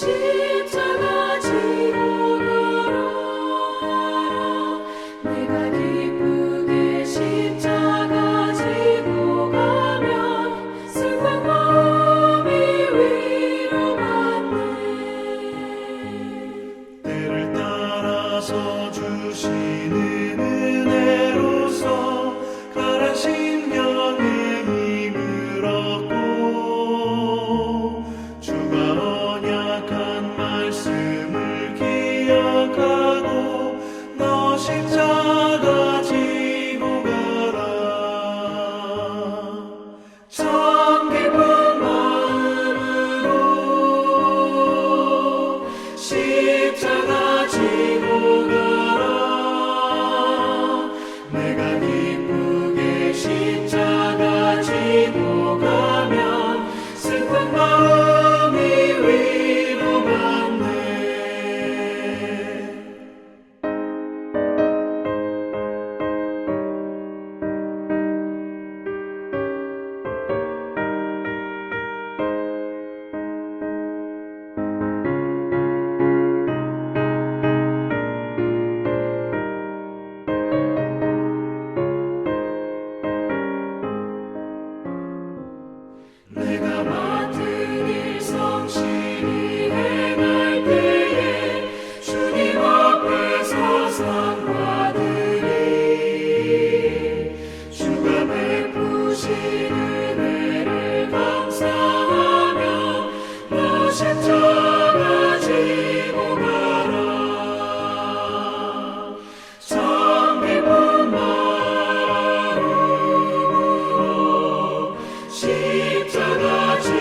십자가 지고 걸어가라. 내가 기쁘게 십자가 지고 가면 슬픈 마음이 위로받네. 때를 따라서 주시는 은혜로서 가라 심령의 힘을 얻고 주가 언약한 말씀을 기억하고 너 십자가 지고 가라. 참 기쁜 마음으로 십자가 지고 가라. 내가 기쁘게 십자가 지고 가면 슬픈 마음이 위로받네. 내가 맡은 일 성실히 행할 때에 주님 앞에서 상 받으리. 주가 베푸신 은혜를 감사하며 너 십자가 지고 가라. 참 기쁜 마음으로 십자가 지고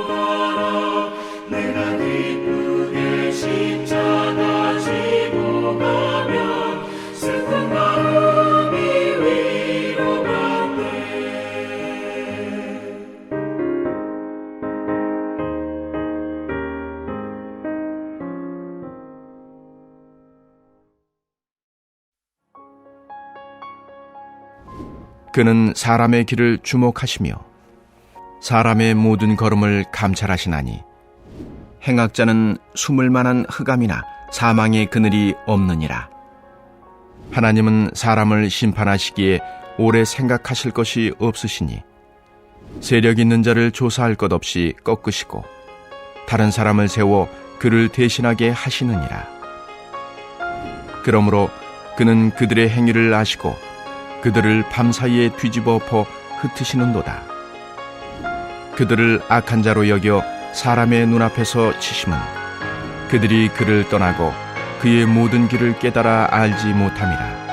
가라. 내가 기쁘게 십자가 지고 가면 슬픈 마음이 위로받네. 그는 사람의 길을 주목하시며 사람의 모든 걸음을 감찰하시나니 행악자는 숨을 만한 흑암이나 사망의 그늘이 없느니라. 하나님은 사람을 심판하시기에 오래 생각하실 것이 없으시니 세력 있는 자를 조사할 것 없이 꺾으시고 다른 사람을 세워 그를 대신하게 하시느니라. 그러므로 그는 그들의 행위를 아시고 그들을 밤사이에 뒤집어 엎어 흩으시는도다. 그들을 악한 자로 여겨 사람의 눈앞에서 치심은 그들이 그를 떠나고 그의 모든 길을 깨달아 알지 못함이라.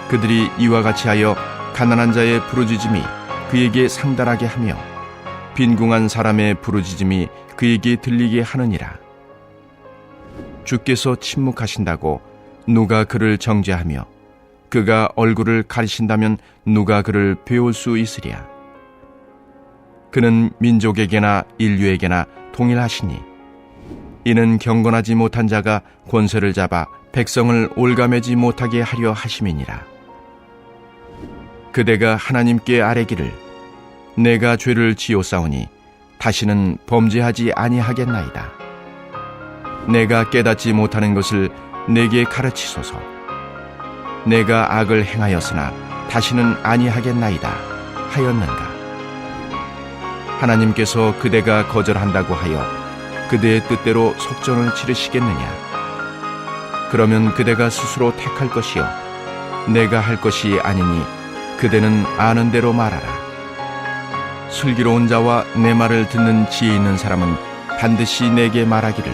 그들이 이와 같이 하여 가난한 자의 부르짖음이 그에게 상달하게 하며 빈궁한 사람의 부르짖음이 그에게 들리게 하느니라. 주께서 침묵하신다고 누가 그를 정죄하며 그가 얼굴을 가리신다면 누가 그를 배울 수 있으랴. 그는 민족에게나 인류에게나 동일하시니 이는 경건하지 못한 자가 권세를 잡아 백성을 올가매지 못하게 하려 하심이니라. 그대가 하나님께 아뢰기를 내가 죄를 지었사오니 다시는 범죄하지 아니하겠나이다. 내가 깨닫지 못하는 것을 내게 가르치소서. 내가 악을 행하였으나 다시는 아니하겠나이다 하였는가. 하나님께서 그대가 거절한다고 하여 그대의 뜻대로 속전을 치르시겠느냐. 그러면 그대가 스스로 택할 것이요 내가 할 것이 아니니 그대는 아는 대로 말하라. 슬기로운 자와 내 말을 듣는 지혜 있는 사람은 반드시 내게 말하기를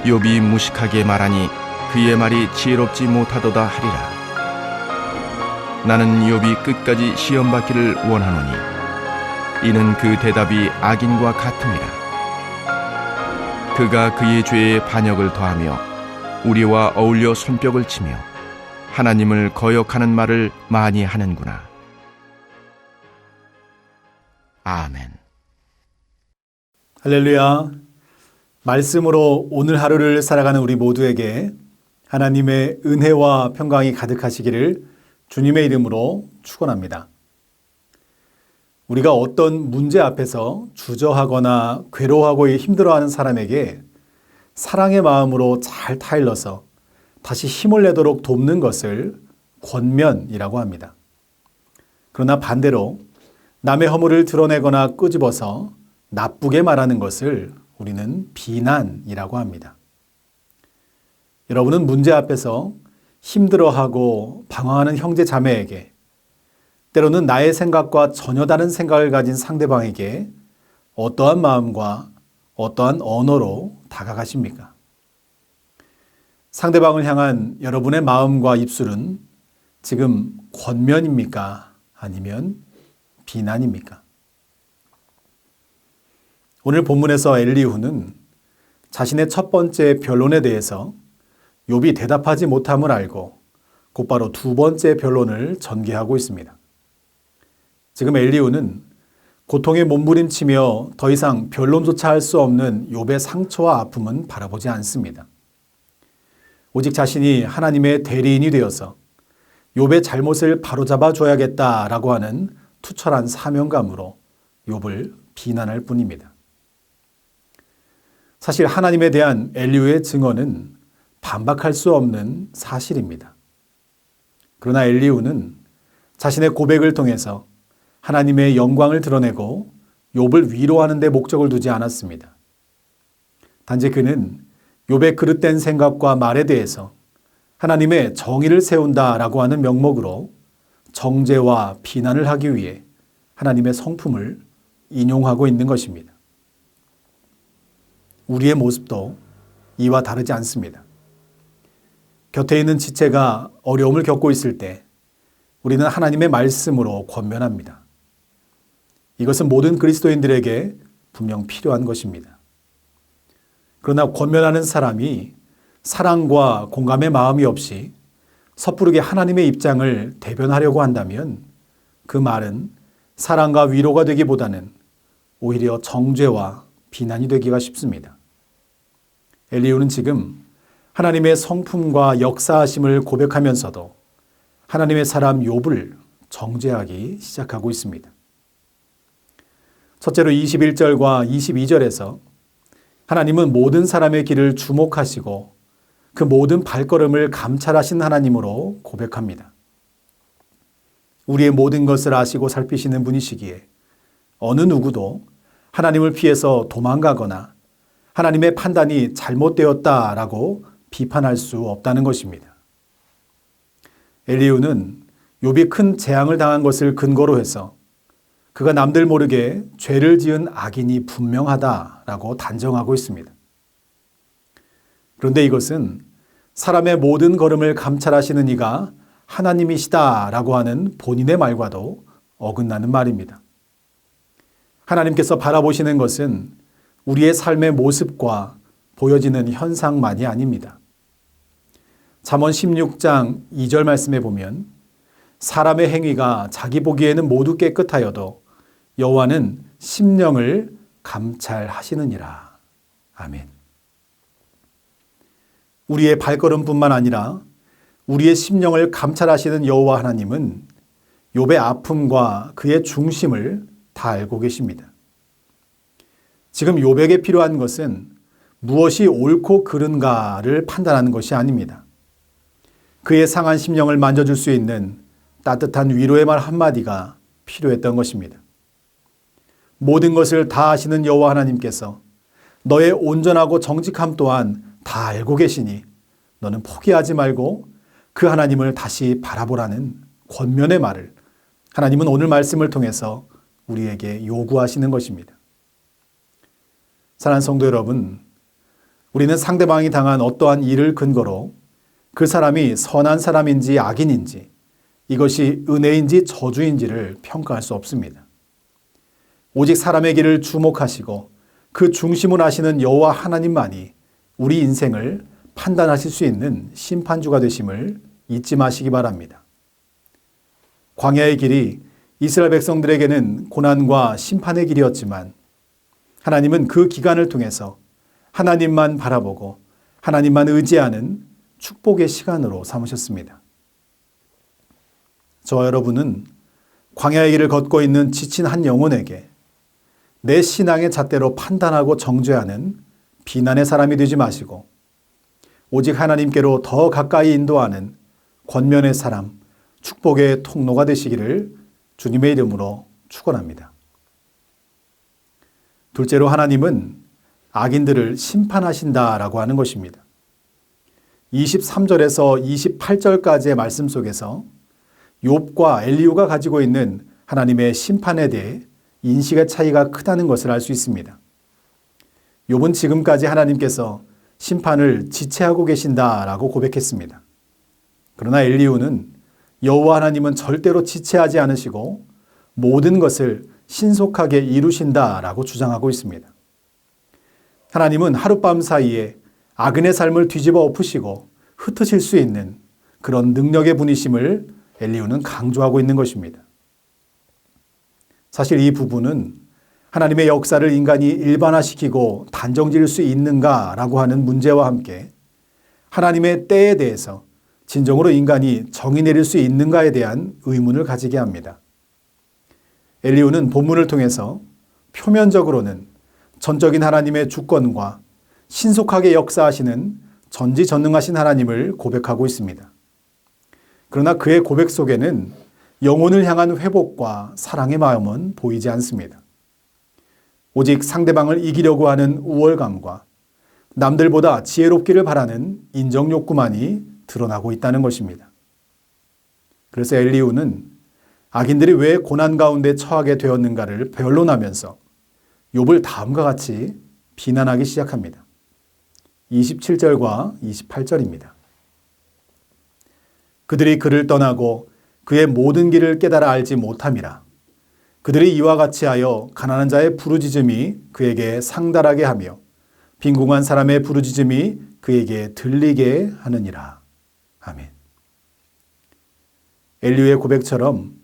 욥이 무식하게 말하니 그의 말이 지혜롭지 못하도다 하리라. 나는 욥이 끝까지 시험받기를 원하노니 이는 그 대답이 악인과 같음이라. 그가 그의 죄에 반역을 더하며 우리와 어울려 손뼉을 치며 하나님을 거역하는 말을 많이 하는구나. 아멘. 할렐루야. 말씀으로 오늘 하루를 살아가는 우리 모두에게 하나님의 은혜와 평강이 가득하시기를 주님의 이름으로 축원합니다. 우리가 어떤 문제 앞에서 주저하거나 괴로워하고 힘들어하는 사람에게 사랑의 마음으로 잘 타일러서 다시 힘을 내도록 돕는 것을 권면이라고 합니다. 그러나 반대로 남의 허물을 드러내거나 끄집어서 나쁘게 말하는 것을 우리는 비난이라고 합니다. 여러분은 문제 앞에서 힘들어하고 방황하는 형제 자매에게, 때로는 나의 생각과 전혀 다른 생각을 가진 상대방에게 어떠한 마음과 어떠한 언어로 다가가십니까? 상대방을 향한 여러분의 마음과 입술은 지금 권면입니까? 아니면 비난입니까? 오늘 본문에서 엘리후는 자신의 첫 번째 변론에 대해서 욥이 대답하지 못함을 알고 곧바로 두 번째 변론을 전개하고 있습니다. 지금 엘리후는 고통에 몸부림치며 더 이상 변론조차 할 수 없는 욥의 상처와 아픔은 바라보지 않습니다. 오직 자신이 하나님의 대리인이 되어서 욥의 잘못을 바로잡아 줘야겠다라고 하는 투철한 사명감으로 욥을 비난할 뿐입니다. 사실 하나님에 대한 엘리후의 증언은 반박할 수 없는 사실입니다. 그러나 엘리후는 자신의 고백을 통해서 하나님의 영광을 드러내고 욥을 위로하는 데 목적을 두지 않았습니다. 단지 그는 욥의 그릇된 생각과 말에 대해서 하나님의 정의를 세운다라고 하는 명목으로 정죄와 비난을 하기 위해 하나님의 성품을 인용하고 있는 것입니다. 우리의 모습도 이와 다르지 않습니다. 곁에 있는 지체가 어려움을 겪고 있을 때 우리는 하나님의 말씀으로 권면합니다. 이것은 모든 그리스도인들에게 분명 필요한 것입니다. 그러나 권면하는 사람이 사랑과 공감의 마음이 없이 섣부르게 하나님의 입장을 대변하려고 한다면 그 말은 사랑과 위로가 되기보다는 오히려 정죄와 비난이 되기가 쉽습니다. 엘리후는 지금 하나님의 성품과 역사하심을 고백하면서도 하나님의 사람 욥을 정죄하기 시작하고 있습니다. 첫째로 21절과 22절에서 하나님은 모든 사람의 길을 주목하시고 그 모든 발걸음을 감찰하신 하나님으로 고백합니다. 우리의 모든 것을 아시고 살피시는 분이시기에 어느 누구도 하나님을 피해서 도망가거나 하나님의 판단이 잘못되었다라고 비판할 수 없다는 것입니다. 엘리후는 욥이 큰 재앙을 당한 것을 근거로 해서 그가 남들 모르게 죄를 지은 악인이 분명하다라고 단정하고 있습니다. 그런데 이것은 사람의 모든 걸음을 감찰하시는 이가 하나님이시다라고 하는 본인의 말과도 어긋나는 말입니다. 하나님께서 바라보시는 것은 우리의 삶의 모습과 보여지는 현상만이 아닙니다. 잠언 16장 2절 말씀에 보면 사람의 행위가 자기 보기에는 모두 깨끗하여도 여호와는 심령을 감찰하시느니라. 아멘. 우리의 발걸음뿐만 아니라 우리의 심령을 감찰하시는 여호와 하나님은 욥의 아픔과 그의 중심을 다 알고 계십니다. 지금 욥에게 필요한 것은 무엇이 옳고 그른가를 판단하는 것이 아닙니다. 그의 상한 심령을 만져줄 수 있는 따뜻한 위로의 말 한마디가 필요했던 것입니다. 모든 것을 다 아시는 여호와 하나님께서 너의 온전하고 정직함 또한 다 알고 계시니 너는 포기하지 말고 그 하나님을 다시 바라보라는 권면의 말을 하나님은 오늘 말씀을 통해서 우리에게 요구하시는 것입니다. 사랑하는 성도 여러분, 우리는 상대방이 당한 어떠한 일을 근거로 그 사람이 선한 사람인지 악인인지 이것이 은혜인지 저주인지를 평가할 수 없습니다. 오직 사람의 길을 주목하시고 그 중심을 아시는 여호와 하나님만이 우리 인생을 판단하실 수 있는 심판주가 되심을 잊지 마시기 바랍니다. 광야의 길이 이스라엘 백성들에게는 고난과 심판의 길이었지만 하나님은 그 기간을 통해서 하나님만 바라보고 하나님만 의지하는 축복의 시간으로 삼으셨습니다. 저와 여러분은 광야의 길을 걷고 있는 지친 한 영혼에게 내 신앙의 잣대로 판단하고 정죄하는 비난의 사람이 되지 마시고 오직 하나님께로 더 가까이 인도하는 권면의 사람, 축복의 통로가 되시기를 주님의 이름으로 축원합니다. 둘째로 하나님은 악인들을 심판하신다라고 하는 것입니다. 23절에서 28절까지의 말씀 속에서 욥과 엘리후가 가지고 있는 하나님의 심판에 대해 인식의 차이가 크다는 것을 알 수 있습니다. 욥은 지금까지 하나님께서 심판을 지체하고 계신다라고 고백했습니다. 그러나 엘리후는 여호와 하나님은 절대로 지체하지 않으시고 모든 것을 신속하게 이루신다라고 주장하고 있습니다. 하나님은 하룻밤 사이에 악인의 삶을 뒤집어 엎으시고 흩으실 수 있는 그런 능력의 분이심을 엘리후는 강조하고 있는 것입니다. 사실 이 부분은 하나님의 역사를 인간이 일반화시키고 단정 지을 수 있는가라고 하는 문제와 함께 하나님의 때에 대해서 진정으로 인간이 정의 내릴 수 있는가에 대한 의문을 가지게 합니다. 엘리후는 본문을 통해서 표면적으로는 전적인 하나님의 주권과 신속하게 역사하시는 전지전능하신 하나님을 고백하고 있습니다. 그러나 그의 고백 속에는 영혼을 향한 회복과 사랑의 마음은 보이지 않습니다. 오직 상대방을 이기려고 하는 우월감과 남들보다 지혜롭기를 바라는 인정 욕구만이 드러나고 있다는 것입니다. 그래서 엘리후는 악인들이 왜 고난 가운데 처하게 되었는가를 변론하면서 욥을 다음과 같이 비난하기 시작합니다. 27절과 28절입니다. 그들이 그를 떠나고 그의 모든 길을 깨달아 알지 못함이라. 그들이 이와 같이 하여 가난한 자의 부르짖음이 그에게 상달하게 하며 빈궁한 사람의 부르짖음이 그에게 들리게 하느니라. 아멘. 엘리후의 고백처럼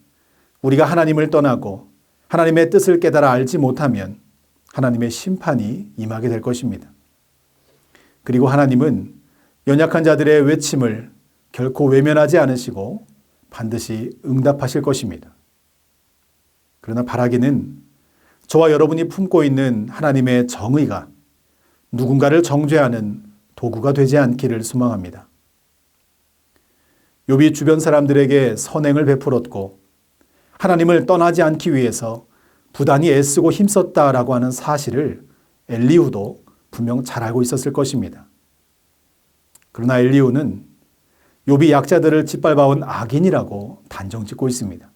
우리가 하나님을 떠나고 하나님의 뜻을 깨달아 알지 못하면 하나님의 심판이 임하게 될 것입니다. 그리고 하나님은 연약한 자들의 외침을 결코 외면하지 않으시고 반드시 응답하실 것입니다. 그러나 바라기는 저와 여러분이 품고 있는 하나님의 정의가 누군가를 정죄하는 도구가 되지 않기를 소망합니다. 욥이 주변 사람들에게 선행을 베풀었고 하나님을 떠나지 않기 위해서 부단히 애쓰고 힘썼다라고 하는 사실을 엘리후도 분명 잘 알고 있었을 것입니다. 그러나 엘리후는 욥이 약자들을 짓밟아온 악인이라고 단정짓고 있습니다.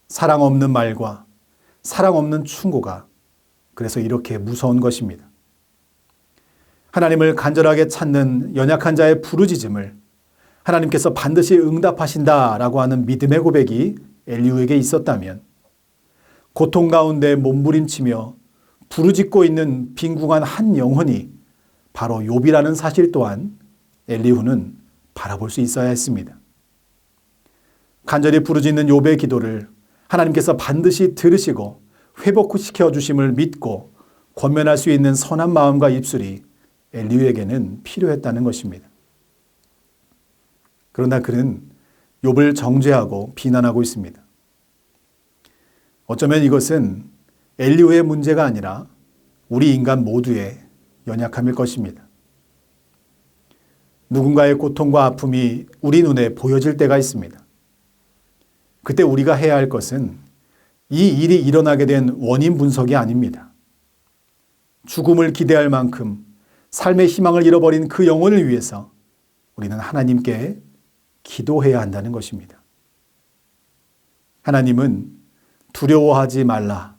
사랑 없는 말과 사랑 없는 충고가 그래서 이렇게 무서운 것입니다. 하나님을 간절하게 찾는 연약한 자의 부르짖음을 하나님께서 반드시 응답하신다라고 하는 믿음의 고백이 엘리후에게 있었다면 고통 가운데 몸부림치며 부르짖고 있는 빈궁한 한 영혼이 바로 욥이라는 사실 또한 엘리후는 바라볼 수 있어야 했습니다. 간절히 부르짖는 욥의 기도를 하나님께서 반드시 들으시고 회복시켜 주심을 믿고 권면할 수 있는 선한 마음과 입술이 엘리후에게는 필요했다는 것입니다. 그러나 그는 욥을 정죄하고 비난하고 있습니다. 어쩌면 이것은 엘리후의 문제가 아니라 우리 인간 모두의 연약함일 것입니다. 누군가의 고통과 아픔이 우리 눈에 보여질 때가 있습니다. 그때 우리가 해야 할 것은 이 일이 일어나게 된 원인 분석이 아닙니다. 죽음을 기대할 만큼 삶의 희망을 잃어버린 그 영혼을 위해서 우리는 하나님께 기도해야 한다는 것입니다. 하나님은 두려워하지 말라.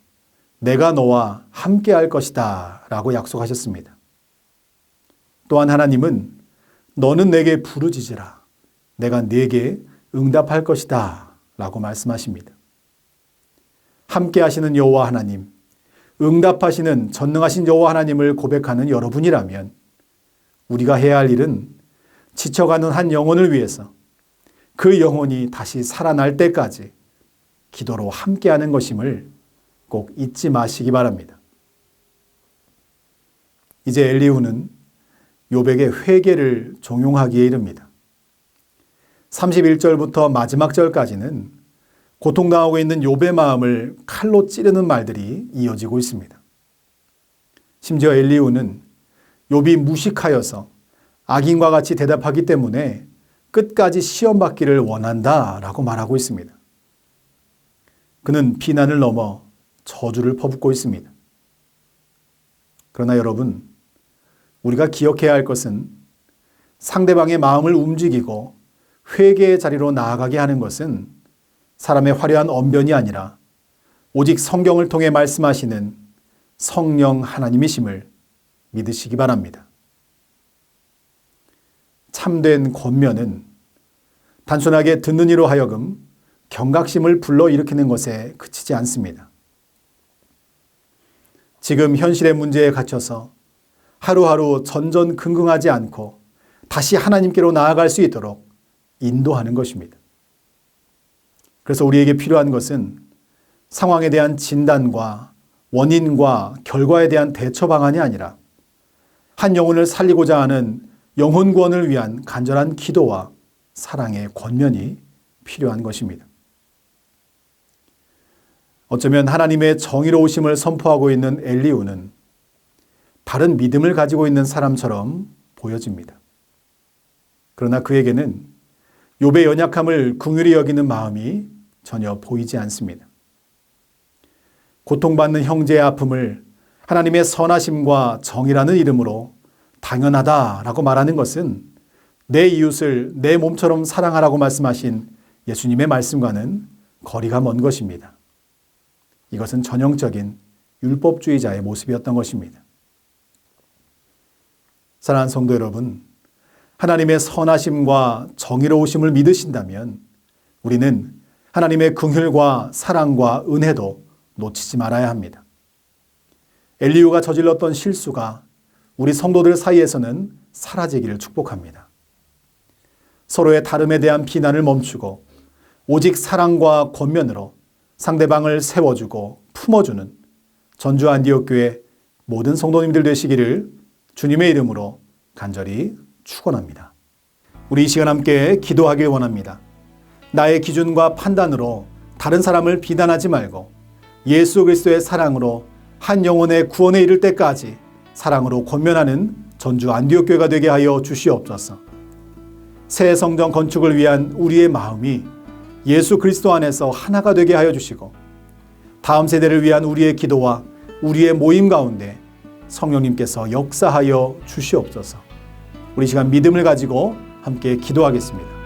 내가 너와 함께 할 것이다. 라고 약속하셨습니다. 또한 하나님은 너는 내게 부르짖으라. 내가 네게 응답할 것이다. 라고 말씀하십니다. 함께 하시는 여호와 하나님, 응답하시는 전능하신 여호와 하나님을 고백하는 여러분이라면 우리가 해야 할 일은 지쳐가는 한 영혼을 위해서 그 영혼이 다시 살아날 때까지 기도로 함께하는 것임을 꼭 잊지 마시기 바랍니다. 이제 엘리후는 욥에게 회개를 종용하기에 이릅니다. 31절부터 마지막 절까지는 고통당하고 있는 욥의 마음을 칼로 찌르는 말들이 이어지고 있습니다. 심지어 엘리후는 욥이 무식하여서 악인과 같이 대답하기 때문에 끝까지 시험받기를 원한다라고 말하고 있습니다. 그는 비난을 넘어 저주를 퍼붓고 있습니다. 그러나 여러분, 우리가 기억해야 할 것은 상대방의 마음을 움직이고 회개의 자리로 나아가게 하는 것은 사람의 화려한 언변이 아니라 오직 성경을 통해 말씀하시는 성령 하나님이심을 믿으시기 바랍니다. 참된 권면은 단순하게 듣는 이로 하여금 경각심을 불러일으키는 것에 그치지 않습니다. 지금 현실의 문제에 갇혀서 하루하루 전전긍긍하지 않고 다시 하나님께로 나아갈 수 있도록 인도하는 것입니다. 그래서 우리에게 필요한 것은 상황에 대한 진단과 원인과 결과에 대한 대처 방안이 아니라 한 영혼을 살리고자 하는 영혼 구원을 위한 간절한 기도와 사랑의 권면이 필요한 것입니다. 어쩌면 하나님의 정의로우심을 선포하고 있는 엘리후는 바른 믿음을 가지고 있는 사람처럼 보여집니다. 그러나 그에게는 욥의 연약함을 긍휼히 여기는 마음이 전혀 보이지 않습니다. 고통받는 형제의 아픔을 하나님의 선하심과 정의라는 이름으로 당연하다라고 말하는 것은 내 이웃을 내 몸처럼 사랑하라고 말씀하신 예수님의 말씀과는 거리가 먼 것입니다. 이것은 전형적인 율법주의자의 모습이었던 것입니다. 사랑하는 성도 여러분, 하나님의 선하심과 정의로우심을 믿으신다면 우리는 하나님의 긍휼과 사랑과 은혜도 놓치지 말아야 합니다. 엘리후가 저질렀던 실수가 우리 성도들 사이에서는 사라지기를 축복합니다. 서로의 다름에 대한 비난을 멈추고 오직 사랑과 권면으로 상대방을 세워주고 품어주는 전주 안디옥교회 모든 성도님들 되시기를 주님의 이름으로 간절히 축원합니다. 우리 이 시간 함께 기도하길 원합니다. 나의 기준과 판단으로 다른 사람을 비난하지 말고 예수 그리스도의 사랑으로 한 영혼의 구원에 이를 때까지 사랑으로 권면하는 전주 안디옥교회가 되게 하여 주시옵소서. 새 성전 건축을 위한 우리의 마음이 예수 그리스도 안에서 하나가 되게 하여 주시고 다음 세대를 위한 우리의 기도와 우리의 모임 가운데 성령님께서 역사하여 주시옵소서. 우리 시간 믿음을 가지고 함께 기도하겠습니다.